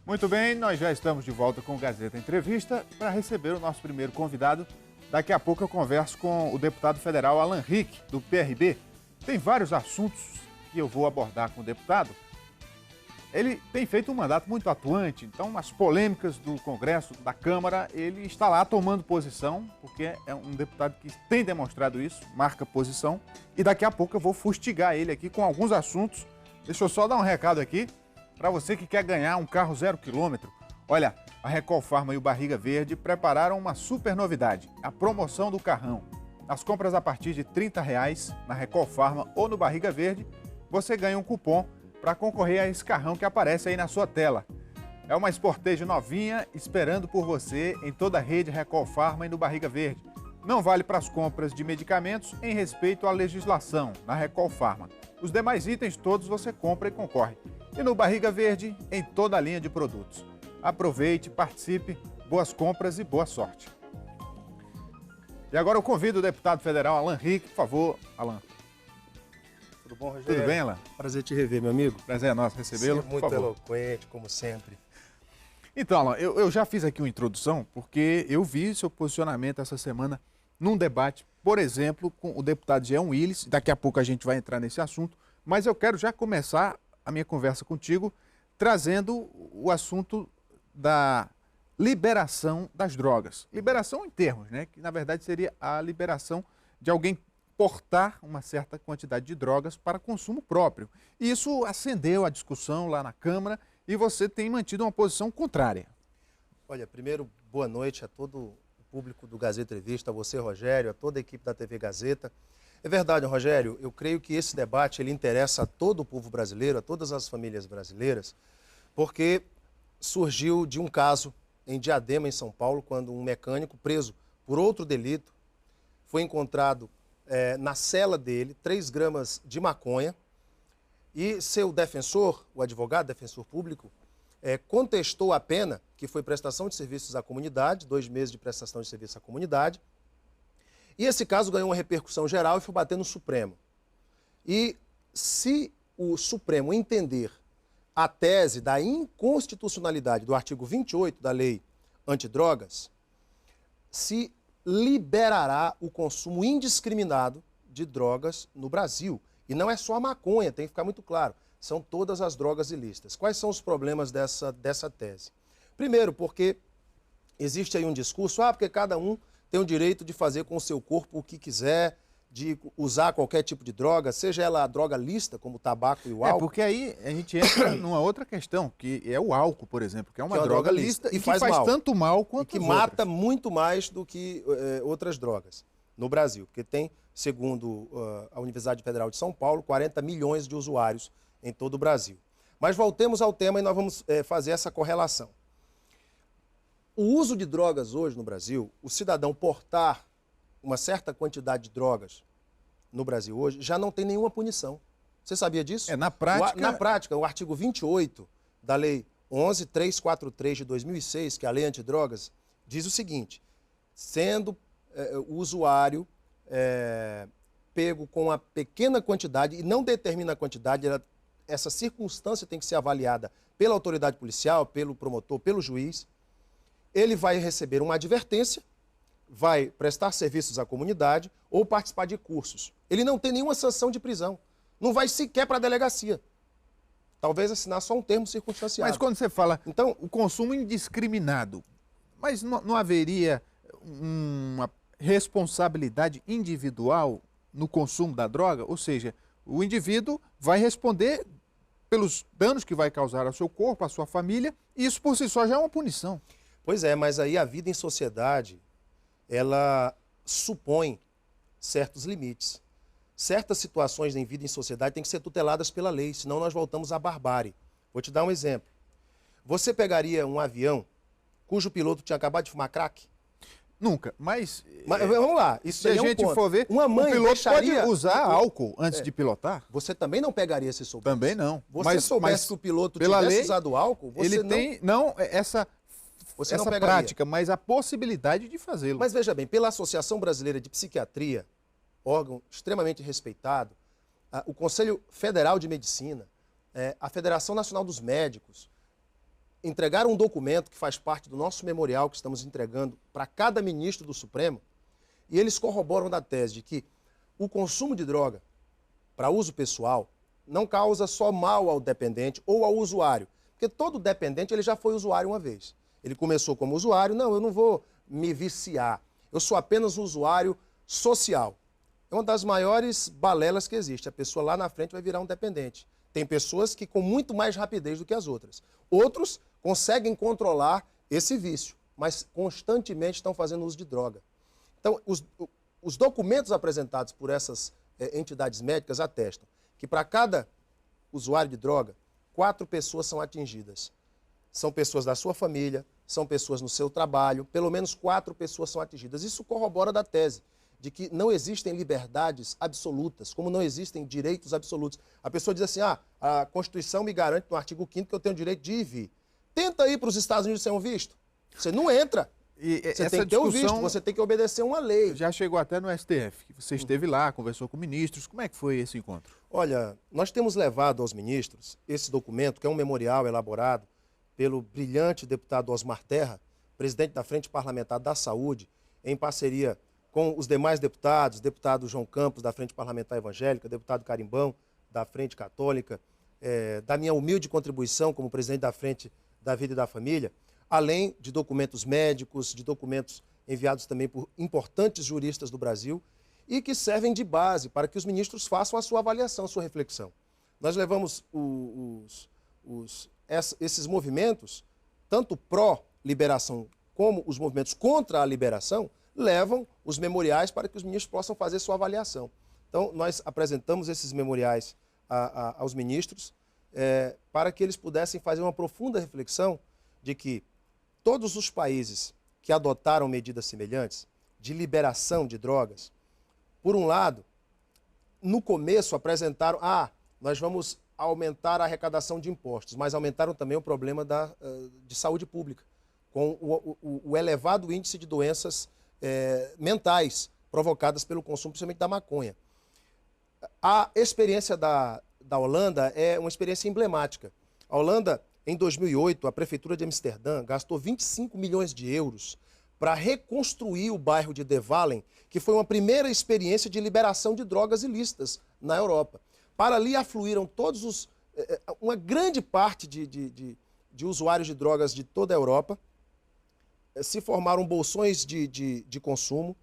Muito bem, nós já estamos de volta com o Gazeta Entrevista para receber o nosso primeiro convidado. Daqui a pouco eu converso com o deputado federal Alan Rick, do PRB. Tem vários assuntos que eu vou abordar com o deputado. Ele tem feito um mandato muito atuante, então as polêmicas do Congresso, da Câmara, ele está lá tomando posição, porque é um deputado que tem demonstrado isso, marca posição, e daqui a pouco eu vou fustigar ele aqui com alguns assuntos. Deixa eu só dar um recado aqui para você que quer ganhar um carro 0 km. Olha, a Recol Pharma e o Barriga Verde prepararam uma super novidade, a promoção do carrão. Nas compras a partir de R$ 30 na Recol Pharma ou no Barriga Verde, você ganha um cupom para concorrer a esse carrão que aparece aí na sua tela. É uma Sportage novinha esperando por você em toda a rede Recol Pharma e no Barriga Verde. Não vale para as compras de medicamentos em respeito à legislação na Recol Pharma. Os demais itens todos você compra e concorre. E no Barriga Verde, em toda a linha de produtos. Aproveite, participe, boas compras e boa sorte. E agora eu convido o deputado federal Alan Rick, por favor, Alan. Tudo bom, Rogério? Tudo bem, Alan? Prazer te rever, meu amigo. Prazer é nosso recebê-lo. Muito eloquente, como sempre. Então, Alan, eu já fiz aqui uma introdução porque eu vi seu posicionamento essa semana num debate, por exemplo, com o deputado Jean Willis. Daqui a pouco a gente vai entrar nesse assunto, mas eu quero já começar a minha conversa contigo trazendo o assunto da liberação das drogas. Liberação em termos, né? Que na verdade seria a liberação de alguém portar uma certa quantidade de drogas para consumo próprio. E isso acendeu a discussão lá na Câmara e você tem mantido uma posição contrária. Olha, primeiro, boa noite a todo o público do Gazeta Entrevista, a você, Rogério, a toda a equipe da TV Gazeta. É verdade, Rogério, eu creio que esse debate ele interessa a todo o povo brasileiro, a todas as famílias brasileiras, porque surgiu de um caso em Diadema, em São Paulo, quando um mecânico preso por outro delito foi encontrado na cela dele 3 gramas de maconha e seu defensor, o advogado, defensor público, contestou a pena, que foi prestação de serviços à comunidade, 2 meses de prestação de serviço à comunidade, e esse caso ganhou uma repercussão geral e foi bater no Supremo. E se o Supremo entender a tese da inconstitucionalidade do artigo 28 da lei antidrogas, se liberará o consumo indiscriminado de drogas no Brasil. E não é só a maconha, tem que ficar muito claro, são todas as drogas ilícitas. Quais são os problemas dessa tese? Primeiro, porque existe aí um discurso, porque cada um tem o direito de fazer com o seu corpo o que quiser, de usar qualquer tipo de droga, seja ela a droga lícita, como o tabaco e o álcool. Porque aí a gente entra numa outra questão, que é o álcool, por exemplo, que é uma droga lícita e que faz tanto mal quanto que mata muito mais do que outras drogas no Brasil. Porque tem, segundo a Universidade Federal de São Paulo, 40 milhões de usuários em todo o Brasil. Mas voltemos ao tema e nós vamos fazer essa correlação. O uso de drogas hoje no Brasil, o cidadão portar uma certa quantidade de drogas no Brasil hoje, já não tem nenhuma punição. Você sabia disso? Na prática... Na prática, o artigo 28 da Lei 11.343 de 2006, que é a Lei Antidrogas, diz o seguinte: sendo o usuário pego com uma pequena quantidade, e não determina a quantidade, essa circunstância tem que ser avaliada pela autoridade policial, pelo promotor, pelo juiz, ele vai receber uma advertência, vai prestar serviços à comunidade ou participar de cursos. Ele não tem nenhuma sanção de prisão. Não vai sequer para a delegacia. Talvez assinar só um termo circunstanciado. Mas quando você fala, então, o consumo indiscriminado, mas não haveria uma responsabilidade individual no consumo da droga? Ou seja, o indivíduo vai responder pelos danos que vai causar ao seu corpo, à sua família, e isso por si só já é uma punição. Pois é, mas aí a vida em sociedade, ela supõe certos limites. Certas situações em vida em sociedade têm que ser tuteladas pela lei, senão nós voltamos à barbárie. Vou te dar um exemplo. Você pegaria um avião cujo piloto tinha acabado de fumar crack? Nunca, mas vamos lá, isso se a gente for ver, uma mãe o piloto pode deixaria usar álcool antes de pilotar? Você também não pegaria se soubesse? Também não. Você soubesse que o piloto tivesse usado álcool, você ele não... tem, essa prática, mas a possibilidade de fazê-lo. Mas veja bem, pela Associação Brasileira de Psiquiatria, órgão extremamente respeitado, o Conselho Federal de Medicina, a Federação Nacional dos Médicos, entregaram um documento que faz parte do nosso memorial que estamos entregando para cada ministro do Supremo, e eles corroboram da tese de que o consumo de droga para uso pessoal não causa só mal ao dependente ou ao usuário, porque todo dependente ele já foi usuário uma vez. Ele começou como usuário, não, eu não vou me viciar, eu sou apenas um usuário social. É uma das maiores balelas que existe, a pessoa lá na frente vai virar um dependente. Tem pessoas que com muito mais rapidez do que as outras. Outros conseguem controlar esse vício, mas constantemente estão fazendo uso de droga. Então, os documentos apresentados por essas entidades médicas atestam que para cada usuário de droga, 4 pessoas são atingidas. São pessoas da sua família, são pessoas no seu trabalho, pelo menos 4 pessoas são atingidas. Isso corrobora da tese de que não existem liberdades absolutas, como não existem direitos absolutos. A pessoa diz assim, a Constituição me garante no artigo 5º que eu tenho o direito de ir e vir. Tenta ir para os Estados Unidos sem um visto. Você não entra. Você tem que ter o visto, você tem que obedecer uma lei. Já chegou até no STF, que você esteve lá, conversou com ministros. Como é que foi esse encontro? Olha, nós temos levado aos ministros esse documento, que é um memorial elaborado pelo brilhante deputado Osmar Terra, presidente da Frente Parlamentar da Saúde, em parceria com os demais deputados, deputado João Campos, da Frente Parlamentar Evangélica, deputado Carimbão, da Frente Católica, da minha humilde contribuição como presidente da Frente da Vida e da Família, além de documentos médicos, de documentos enviados também por importantes juristas do Brasil e que servem de base para que os ministros façam a sua avaliação, a sua reflexão. Nós levamos esses movimentos, tanto pró-liberação como os movimentos contra a liberação, levam os memoriais para que os ministros possam fazer sua avaliação. Então, nós apresentamos esses memoriais aos ministros para que eles pudessem fazer uma profunda reflexão de que todos os países que adotaram medidas semelhantes de liberação de drogas, por um lado, no começo apresentaram, nós vamos aumentar a arrecadação de impostos, mas aumentaram também o problema de saúde pública, com o elevado índice de doenças mentais provocadas pelo consumo, principalmente da maconha. A experiência da Holanda é uma experiência emblemática. A Holanda, em 2008, a Prefeitura de Amsterdã gastou 25 milhões de euros para reconstruir o bairro de De Wallen, que foi uma primeira experiência de liberação de drogas ilícitas na Europa. Para ali afluíram uma grande parte de usuários de drogas de toda a Europa, se formaram bolsões de consumo,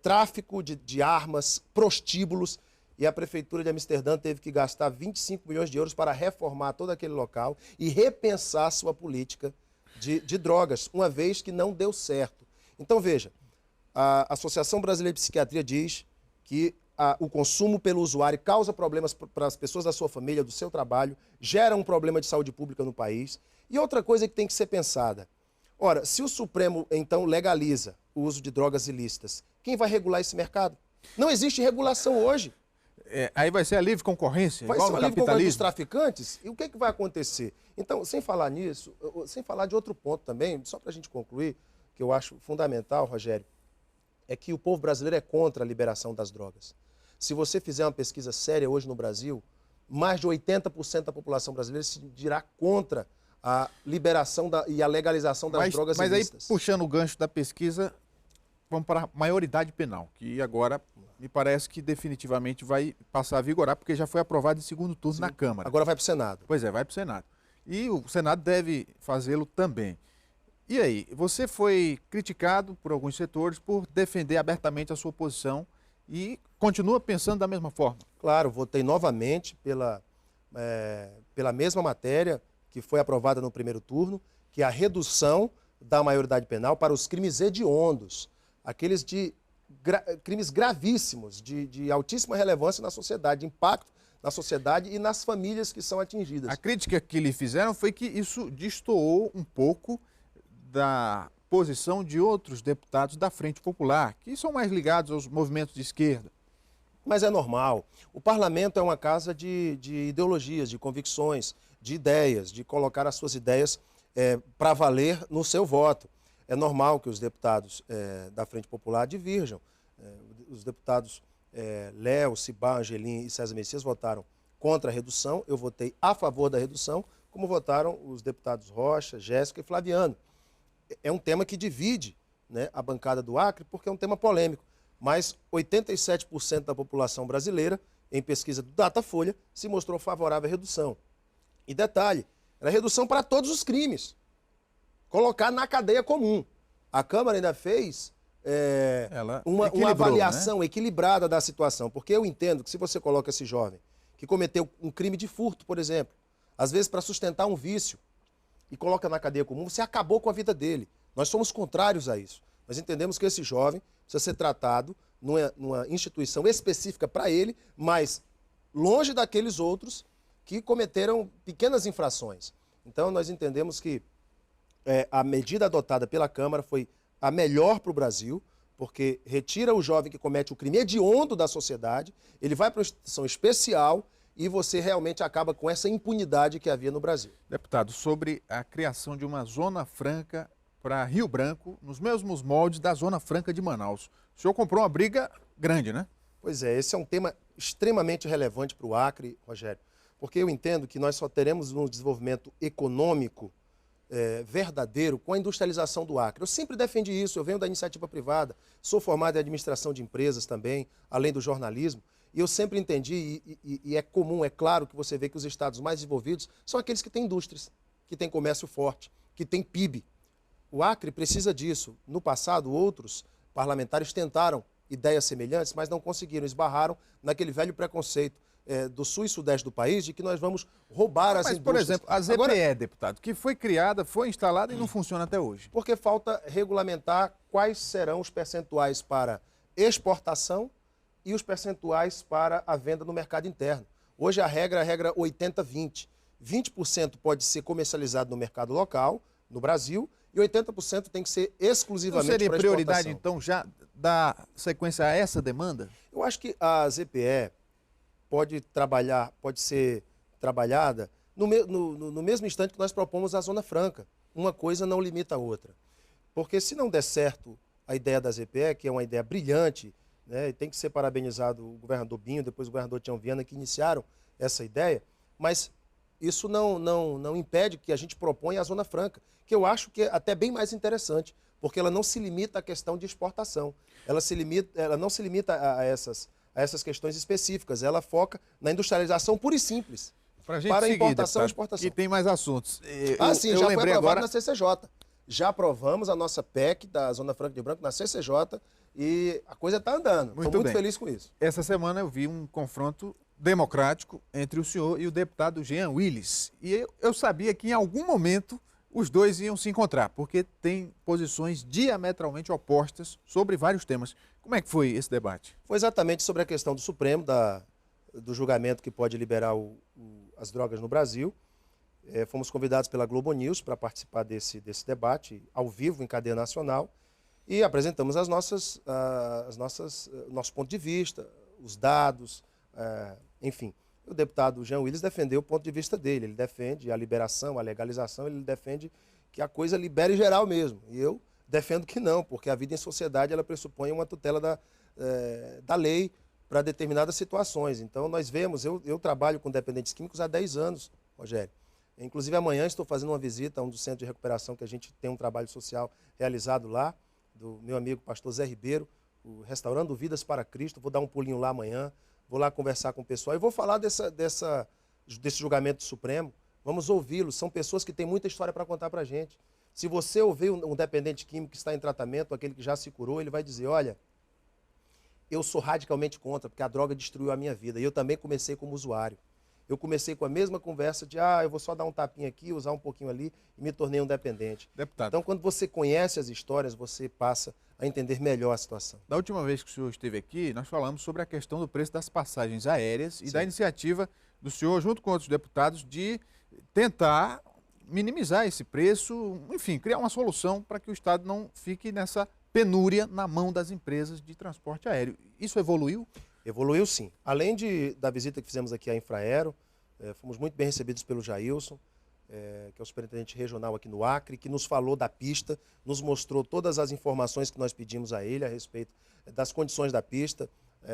tráfico de armas, prostíbulos, e a Prefeitura de Amsterdã teve que gastar 25 milhões de euros para reformar todo aquele local e repensar sua política de drogas, uma vez que não deu certo. Então, veja, a Associação Brasileira de Psiquiatria diz que o consumo pelo usuário causa problemas para as pessoas da sua família, do seu trabalho, gera um problema de saúde pública no país. E outra coisa que tem que ser pensada, ora, se o Supremo, então, legaliza o uso de drogas ilícitas, quem vai regular esse mercado? Não existe regulação hoje. Aí vai ser a livre concorrência, vai igual ser no a livre concorrência dos capitalismo? traficantes? E o que vai acontecer? Então, sem falar nisso, sem falar de outro ponto também, só para a gente concluir, que eu acho fundamental, Rogério, é que o povo brasileiro é contra a liberação das drogas. Se você fizer uma pesquisa séria hoje no Brasil, mais de 80% da população brasileira se dirá contra a liberação e a legalização das drogas ilícitas. Mas aí, puxando o gancho da pesquisa, vamos para a maioridade penal, que agora me parece que definitivamente vai passar a vigorar, porque já foi aprovado em segundo turno na Câmara. Agora vai para o Senado. Pois é, vai para o Senado. E o Senado deve fazê-lo também. E aí, você foi criticado por alguns setores por defender abertamente a sua posição e continua pensando da mesma forma? Claro, votei novamente pela mesma matéria que foi aprovada no primeiro turno, que é a redução da maioridade penal para os crimes hediondos, aqueles crimes gravíssimos, de altíssima relevância na sociedade, de impacto na sociedade e nas famílias que são atingidas. A crítica que lhe fizeram foi que isso destoou um pouco da posição de outros deputados da Frente Popular, que são mais ligados aos movimentos de esquerda. Mas é normal. O parlamento é uma casa de ideologias, de convicções, de ideias, de colocar as suas ideias para valer no seu voto. É normal que os deputados da Frente Popular divirjam. Os deputados Léo, Cibá, Angelim e César Messias votaram contra a redução. Eu votei a favor da redução, como votaram os deputados Rocha, Jéssica e Flaviano. É um tema que divide, né, a bancada do Acre, porque é um tema polêmico. Mas 87% da população brasileira, em pesquisa do Datafolha, se mostrou favorável à redução. E detalhe, era redução para todos os crimes. Colocar na cadeia comum. A Câmara ainda fez uma avaliação, né, equilibrada da situação. Porque eu entendo que se você coloca esse jovem que cometeu um crime de furto, por exemplo, às vezes para sustentar um vício, e coloca na cadeia comum, você acabou com a vida dele. Nós somos contrários a isso. Nós entendemos que esse jovem precisa ser tratado numa instituição específica para ele, mas longe daqueles outros que cometeram pequenas infrações. Então, nós entendemos que a medida adotada pela Câmara foi a melhor para o Brasil, porque retira o jovem que comete o crime hediondo da sociedade, ele vai para uma instituição especial e você realmente acaba com essa impunidade que havia no Brasil. Deputado, sobre a criação de uma zona franca para Rio Branco, nos mesmos moldes da Zona Franca de Manaus. O senhor comprou uma briga grande, né? Pois é, esse é um tema extremamente relevante para o Acre, Rogério, porque eu entendo que nós só teremos um desenvolvimento econômico verdadeiro com a industrialização do Acre. Eu sempre defendi isso, eu venho da iniciativa privada, sou formado em administração de empresas também, além do jornalismo, e eu sempre entendi, e é comum, é claro que você vê que os estados mais desenvolvidos são aqueles que têm indústrias, que têm comércio forte, que têm PIB. O Acre precisa disso. No passado, outros parlamentares tentaram ideias semelhantes, mas não conseguiram, esbarraram naquele velho preconceito do sul e sudeste do país de que nós vamos roubar as indústrias. Mas, por exemplo, a ZPE, deputado, que foi criada, foi instalada e não funciona até hoje. Porque falta regulamentar quais serão os percentuais para exportação e os percentuais para a venda no mercado interno. Hoje a regra é a regra 80-20. 20% pode ser comercializado no mercado local, no Brasil, e 80% tem que ser exclusivamente para exportação. Não seria prioridade, então, já dar sequência a essa demanda? Eu acho que a ZPE pode ser trabalhada no mesmo instante que nós propomos a Zona Franca. Uma coisa não limita a outra. Porque se não der certo a ideia da ZPE, que é uma ideia brilhante, né, e tem que ser parabenizado o governador Binho, depois o governador Tião Viana, que iniciaram essa ideia, mas isso não impede que a gente proponha a Zona Franca, que eu acho que é até bem mais interessante, porque ela não se limita à questão de exportação. Ela não se limita a essas questões específicas. Ela foca na industrialização pura e simples. Para importação e exportação. E tem mais assuntos. Sim, já foi aprovado na CCJ. Já aprovamos a nossa PEC da Zona Franca de Rio Branco na CCJ e a coisa está andando. Estou muito feliz com isso. Essa semana eu vi um confronto democrático entre o senhor e o deputado Jean Willis. E eu sabia que em algum momento os dois iam se encontrar, porque têm posições diametralmente opostas sobre vários temas. Como é que foi esse debate? Foi exatamente sobre a questão do Supremo, do julgamento que pode liberar as drogas no Brasil. Fomos convidados pela Globo News para participar desse debate ao vivo em cadeia nacional e apresentamos nosso ponto de vista, os dados, enfim. O deputado Jean Willis defendeu o ponto de vista dele. Ele defende a liberação, a legalização, ele defende que a coisa libere geral mesmo. E eu defendo que não, porque a vida em sociedade ela pressupõe uma tutela da lei para determinadas situações. Então, nós vemos, eu trabalho com dependentes químicos há 10 anos, Rogério. Inclusive, amanhã estou fazendo uma visita a um dos centros de recuperação que a gente tem um trabalho social realizado lá, do meu amigo pastor Zé Ribeiro, o Restaurando Vidas para Cristo. Vou dar um pulinho lá amanhã, vou lá conversar com o pessoal e vou falar desse julgamento do Supremo. Vamos ouvi-los, são pessoas que têm muita história para contar para a gente. Se você ouvir um dependente químico que está em tratamento, aquele que já se curou, ele vai dizer, olha, eu sou radicalmente contra, porque a droga destruiu a minha vida. E eu também comecei como usuário. Eu comecei com a mesma conversa de, eu vou só dar um tapinha aqui, usar um pouquinho ali, e me tornei um dependente. Deputado. Então, quando você conhece as histórias, você passa a entender melhor a situação. Da última vez que o senhor esteve aqui, nós falamos sobre a questão do preço das passagens aéreas e da iniciativa do senhor, junto com outros deputados, de tentar minimizar esse preço, enfim, criar uma solução para que o Estado não fique nessa penúria na mão das empresas de transporte aéreo. Isso evoluiu? Evoluiu sim. Além da visita que fizemos aqui à Infraero, fomos muito bem recebidos pelo Jailson, que é o superintendente regional aqui no Acre, que nos falou da pista, nos mostrou todas as informações que nós pedimos a ele a respeito das condições da pista.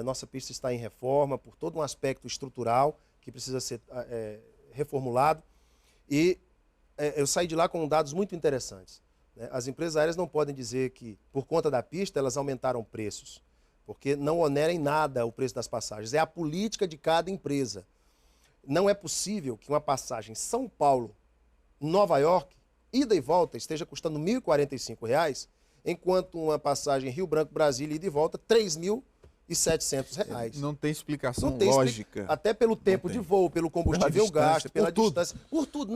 Nossa pista está em reforma por todo um aspecto estrutural que precisa ser reformulado. E eu saí de lá com dados muito interessantes, né? As empresas aéreas não podem dizer que, por conta da pista, elas aumentaram preços, porque não onera em nada o preço das passagens. É a política de cada empresa. Não é possível que uma passagem São Paulo-Nova York, ida e volta, esteja custando R$ 1.045, enquanto uma passagem Rio Branco-Brasília, ida e volta, R$ 3.700. Não tem explicação Não tem lógica. Até pelo tempo de voo, pelo combustível gasto, pela distância, por tudo.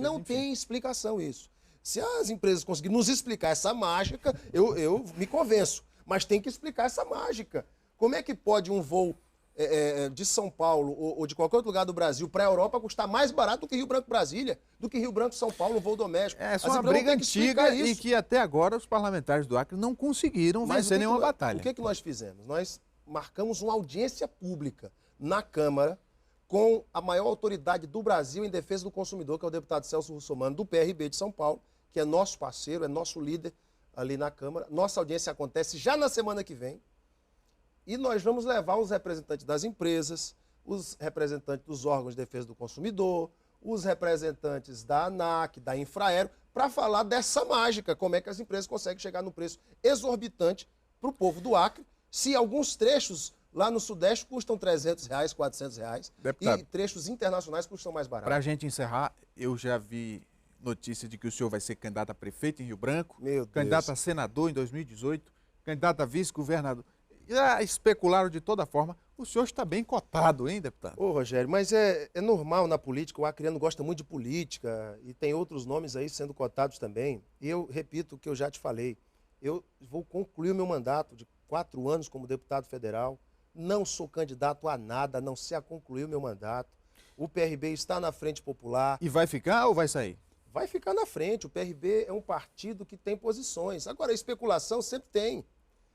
Não tem explicação isso. Se as empresas conseguirem nos explicar essa mágica, eu me convenço. Mas tem que explicar essa mágica. Como é que pode um voo de São Paulo ou de qualquer outro lugar do Brasil para a Europa custar mais barato do que Rio Branco-Brasília, do que Rio Branco-São Paulo, um voo doméstico? É uma briga antiga e que até agora os parlamentares do Acre não conseguiram vencer nenhuma batalha. O que nós fizemos? Nós marcamos uma audiência pública na Câmara com a maior autoridade do Brasil em defesa do consumidor, que é o deputado Celso Russomano, do PRB de São Paulo, que é nosso parceiro, é nosso líder ali na Câmara. Nossa audiência acontece já na semana que vem. E nós vamos levar os representantes das empresas, os representantes dos órgãos de defesa do consumidor, os representantes da ANAC, da Infraero, para falar dessa mágica, como é que as empresas conseguem chegar no preço exorbitante para o povo do Acre, se alguns trechos lá no Sudeste custam R$300, R$400, Deputado, e trechos internacionais custam mais barato. Para a gente encerrar, eu já vi notícia de que o senhor vai ser candidato a prefeito em Rio Branco, candidato a senador em 2018, candidato a vice-governador. Já especularam de toda forma. O senhor está bem cotado, hein, deputado? Ô, Rogério, mas é normal na política, o acreano gosta muito de política e tem outros nomes aí sendo cotados também. E eu repito o que eu já te falei, eu vou concluir o meu mandato de 4 anos como deputado federal, não sou candidato a nada, a não ser a concluir o meu mandato. O PRB está na Frente Popular. E vai ficar ou vai sair? Vai ficar na frente. O PRB é um partido que tem posições. Agora, a especulação sempre tem.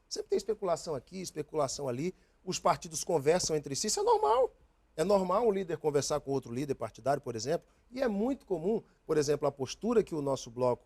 Sempre tem especulação aqui, especulação ali. Os partidos conversam entre si, isso é normal. É normal um líder conversar com outro líder partidário, por exemplo. E é muito comum, por exemplo, a postura que o nosso bloco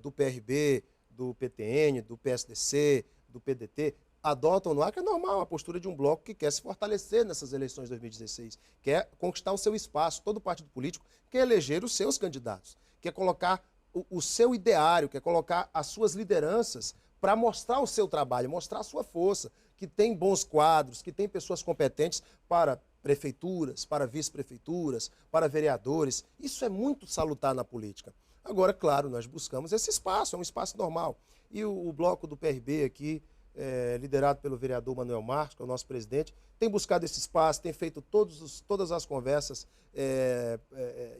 do PRB, do PTN, do PSDC, do PDT, adotam no Acre, é normal a postura de um bloco que quer se fortalecer nessas eleições de 2016, quer conquistar o seu espaço. Todo partido político quer eleger os seus candidatos, quer colocar o seu ideário, quer colocar as suas lideranças para mostrar o seu trabalho, mostrar a sua força, que tem bons quadros, que tem pessoas competentes para prefeituras, para vice-prefeituras, para vereadores. Isso é muito salutar na política. Agora, claro, nós buscamos esse espaço, é um espaço normal. E o bloco do PRB aqui, liderado pelo vereador Manuel Marcos, que é o nosso presidente, tem buscado esse espaço, tem feito todas as conversas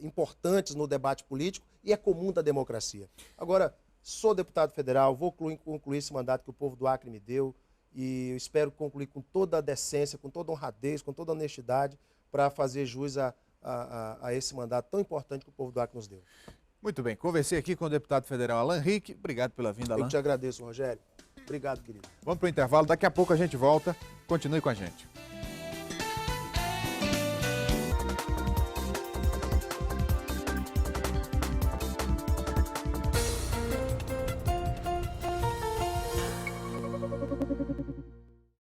importantes no debate político e é comum da democracia. Agora, sou deputado federal, vou concluir esse mandato que o povo do Acre me deu e eu espero concluir com toda a decência, com toda a honradez, com toda a honestidade para fazer jus a esse mandato tão importante que o povo do Acre nos deu. Muito bem, conversei aqui com o deputado federal Alan Rick. Obrigado pela vinda, Alan. Eu te agradeço, Rogério. Obrigado, querido. Vamos para o intervalo, daqui a pouco a gente volta. Continue com a gente.